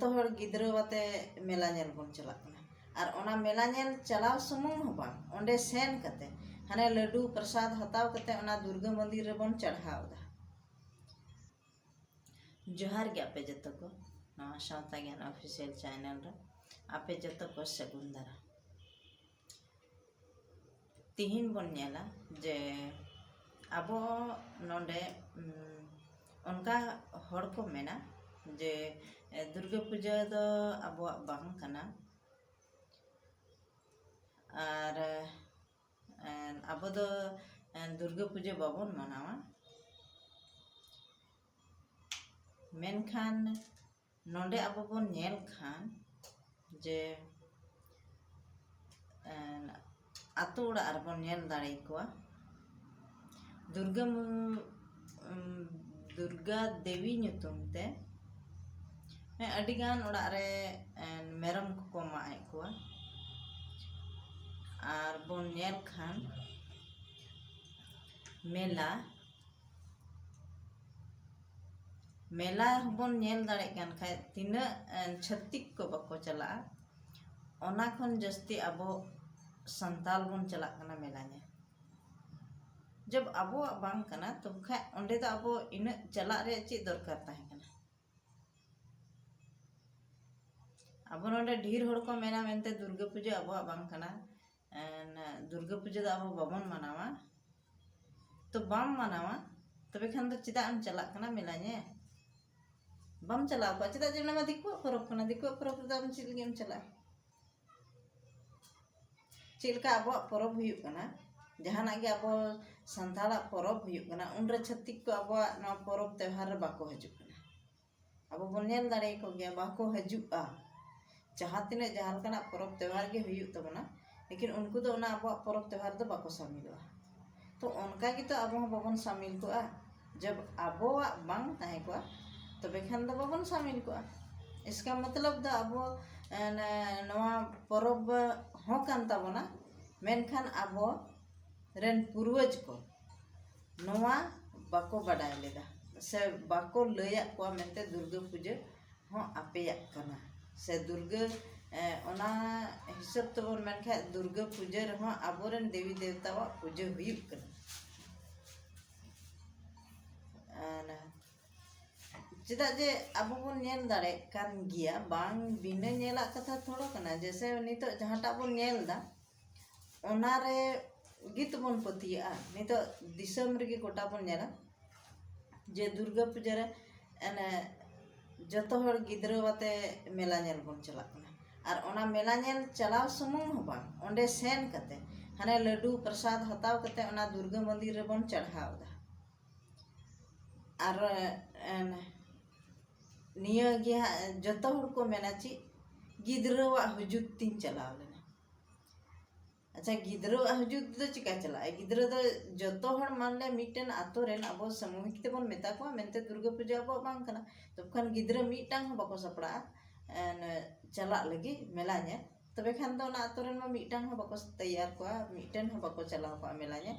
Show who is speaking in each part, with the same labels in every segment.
Speaker 1: जतो हर गिद्रो बाते मेला नेल बन चलाक कना और ओना मेला नेल चलाव सुमुंग हो बांग ओंडे सेन कते हाने लड्डू प्रसाद हताव कते ओना दुर्गा मंदिर रे बन चढ़ाव दा। जोहार गे आपे जतो को नवा सावता ज्ञान ऑफिशियल चैनल रे आपे जतो को सगुन दारा। तिहिन बन नेला जे आबो नोंडे उनका हर को मेना जे दुर्गा पूजा दो आबो बांग कना और आबो दो दुर्गा पूजा बाबन मनावा मेनखान नोंडे आबो बन नेल खान जे आतो ओड़ा बन नेल दाड़े कोआ दुर्गा देवी ᱧᱩᱛᱩᱢ ते अडिगान ओड़ा रे मेरम को माए कोआ और बन नेल खान मेला बन नेल दाड़े कान खाय तिना छत्तिक को बको चला ओना खन जस्ती आबो संताल बन चला कना मेला ने जब आबो बांग कना तो खा ओंडे तो आबो इन चला रे ची दरकार ताहे कना आबो नोंडे ढेर हड़ को मेना मेनते दुर्गा पूजा आबो बांग कना दुर्गा पूजा दा आबो बाबन मनावा तो बाम मनावा तबे खान तो चिदा हम चला कना मेला ने बम चला को चिदा जे नमा दिको परब कना दिको परब दा हम चिल गेम चला चिलका आबो परब हुयु कना जहाना के आबो संताला परब हुयु कना उनरे छत्तिक को आबो ना परब त्योहार बाको हजु कना आबो बन नेल दाड़े को गया बाको हजुआ जहां तिने जहां कना परब त्योहार के हुयु तबना लेकिन उनको तो ना आबो परब त्योहार दो बाको शामिलवा तो उनका की तो आबो बाबन शामिल कोआ जब आबो बांग ताहे कोआ तबे खान दो बाबन शामिल कोआ इसका मतलब दा आबो नवा परब हो कान ताबोना मेनखान आबो रेन पूर्वज को नवा बाको बाडाय लेदा से बाको लया को मेनते दुर्गा पूजा हो आपेया कना से दुर्गा ओना हिसाब तो बन मेनखा दुर्गा पूजा रहो आबोरेन देवी देवता वा पूजा हुयु कना चिदा जे आबो बन नेल दाड़े कान गिया बांग बिना नेला कथा थोड़ो कना जैसे नितो जहाटा बन नेल दा ओना रे गीत बन पतिया नितो दिसम रे गोटा बन नेला जे दुर्गा पूजा रे एने जतो हर गिद्रो बाते मेला नेल बन चला कना और ओना मेला नेल चलाव सुमुंग हो बांग ओंडे सेन कते हाने लड्डू प्रसाद हताव कते ओना दुर्गा मंदिर रे बन चढ़ाव दा और निया गया जतो हर को मेना ची गिद्रो वा हुजुत तीन चलाव लेना अच्छा गिद्रो हुजुत दो चिका चला गिद्रो दो जतो हर मान ले मिटन आतो रेन आबो सामूहिक ते बन मेता को मेनते दुर्गा पूजा आबो बांग कना तो खान गिद्रो मिटांग हो बाको सपड़ा चला लगी मेला ने तबे खान दो ना आतो रेन मा मिटांग हो बाको तैयार को मिटन हो बाको चला को मेला ने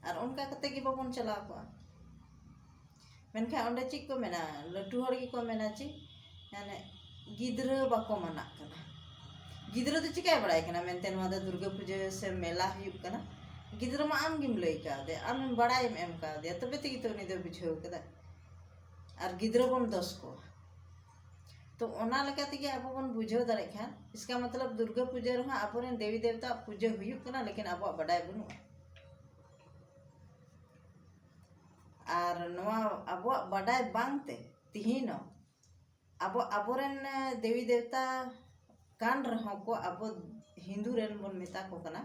Speaker 1: और उनका कते की बाबन चला को मेनखा ओंडे चिक को मेना लट्टू हड़ की को मेना ची यानी गिद्रो बाको मना कना गिद्रो तो चिकाय बड़ाय कना मेनते नवा दा दुर्गा पूजा से मेला हुयु कना गिद्रो मा आम गिम लई का दे आम बड़ाय एम का दे तबे तगी तो नि दो बुझाव कदा और गिद्रो बन दस को तो ओना लगा तगी आबो बन बुझाव दाड़े खान इसका मतलब दुर्गा पूजा रे आबोरेन देवी देवता पूजा हुयु कना लेकिन आबो बड़ाय बनु और नवा आबो बाडाय बांगते तिहिनो आबो आबोरेन देवी देवता कान रहो को आबो हिंदू रेन बन मेता को कना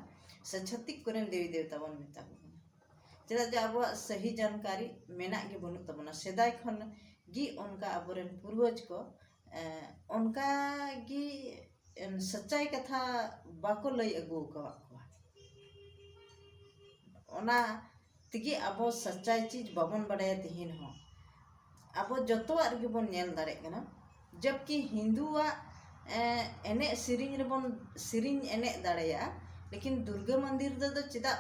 Speaker 1: से छत्तिक कोरेन देवी देवता बन मेता को कना चेदा जे आबो सही जानकारी मेना के बनु तबना सेदाय खन गी उनका आबोरेन पूर्वज को उनका गी सच्चाई कथा बाको लई अगु को ओना तिगी आबो सच्चाई चीज बाबन बड़ाय तिहिन हो आबो जतो आरगे बन नेल दाड़े कना जबकि हिंदुआ एने सिरिंग रे बन सिरिंग एने दाड़ेया लेकिन दुर्गा मंदिर दो चिदा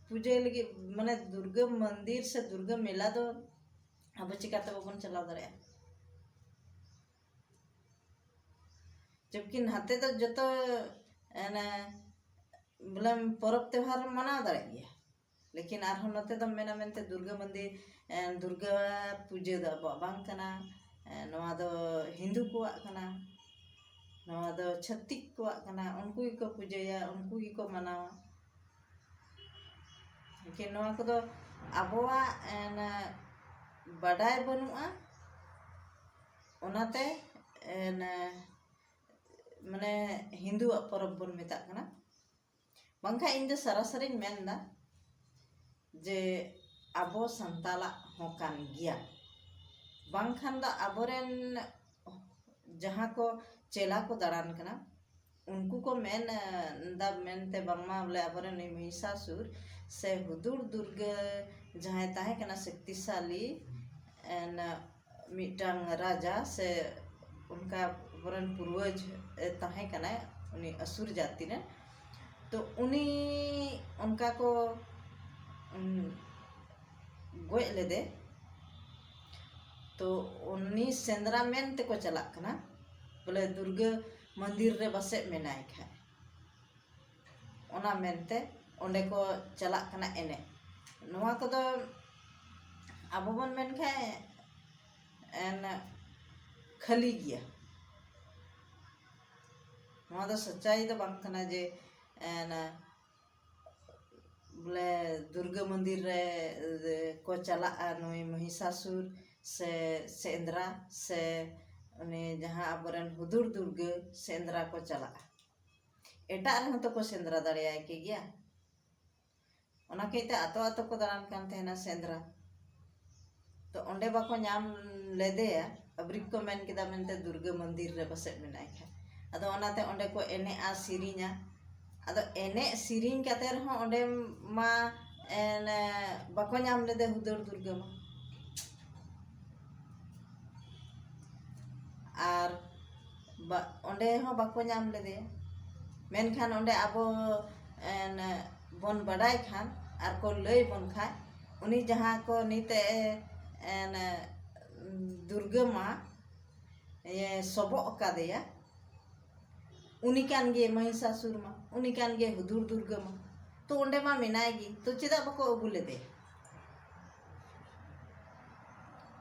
Speaker 1: पूजा लगी माने दुर्गा मंदिर से दुर्गा मेला दो अब चिकाते बाबन चलाव दाड़ेया जबकि नाते तो जो बोले परब त्योहार मनाव दाड़े गया लेकिन आरहन नते दो मेना मेनते दुर्गा मंदिर दुर्गा पूजा दा बांग कना नवा दो हिंदू कुआ कना नवा दो छत्तिक कुआ कना उनको ही को पूजया उनको ही को मनावा लेकिन नवा को दो अबोआ बाडाय बनुआ ओनाते माने हिंदू परब बन मेता कना बांखा इन दो सरासरी मेनदा जे आबो संताला होकान गिया बांखान दा आबोरेन जहाँ को चेला को दाड़ान कना उनको को मेन दा मेनते बांगमा बोले आबोरेन महिषासुर से हुदुर दुर्गा जहाँ ताहे कना शक्तिशाली मिटांग राजा से उनका आबोरेन पूर्वज ताहे कना उनी असुर जाति ने तो उनी उनका को गोय लेदे तो उनी सेंद्रा मेन ते को चला कना बोले दुर्गा मंदिर रे बसे मेनाय खाय ओना मेनते ओंडे को चला कना एने नवा को दो आबो बन मेन खाय एन खाली गया नवा दो सच्चाई दो बांग कना जे एन बोले दुर्गा मंदिर रे को चला नुई महिषासुर से सेंद्रा से उन्हें जहाँ आबोरेन हुदुर दुर्गा सेंद्रा को चला एटा रह तो को सेंद्रा दाड़िया के गया ओना केते आतो आतो को दाड़ान कान तेना सेंद्रा तो ओंडे बाको नाम लेदेया अब्रिक को मेन किदा मेनते दुर्गा मंदिर रे बसे मेनाय खा अदो ओनाते ओंडे को एने आ सिरिnya अदो एने सिरिंग काते रहो ओंडे मा एन बाको नाम लेदे हुदुर दुर्गा मा आर ओंडे हो बाको नाम लेदे मेनखान ओंडे आबो एन बन बडाय खान आर को लय बन खाय उनी जहाँ को नीते एन दुर्गा मा ये सबो का देया उनी कान गे महिषासुर मा उनी कान गे हुदुर दुर्गा मा तो ओंडे मा मेनायगी तो चेदा बाको अगु लेदे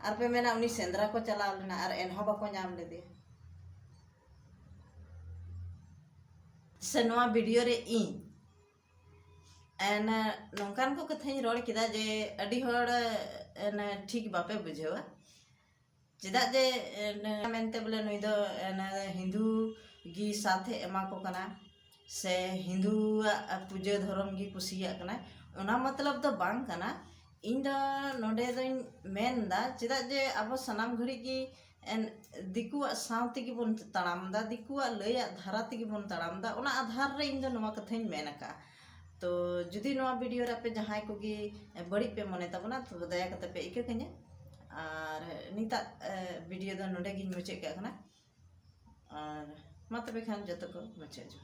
Speaker 1: आर पे मेना उनी सेंद्रा को चलाव लेना आर एनहो बाको नाम लेदे से नवा वीडियो रे इन एन नौकान को कथाई रोड किदा जे अडी होड़ एन ठीक बापे बुझेवा चेदा जे मेनते बोले नुई दो एन हिंदू गी साथे एमा को कना से हिंदू पूजा धर्म गी कुसिया कना ओना मतलब तो बांग कना इन दो नोडे दो मेन दा चेदा जे अब सनाम घड़ी की एन दिकुआ सावते की बन तड़ाम दा दिकुआ लया धारा ते की बन तड़ाम दा ओना आधार रे इन दो नवा कथाई मेन का तो जुदी नवा वीडियो रे पे जहां को गी बड़ी पे मने तबना तो दया कते पे इके कन्या और निता वीडियो दो नोडे गी मुचे का कना और मा तबे खान जतो को मुचे जो।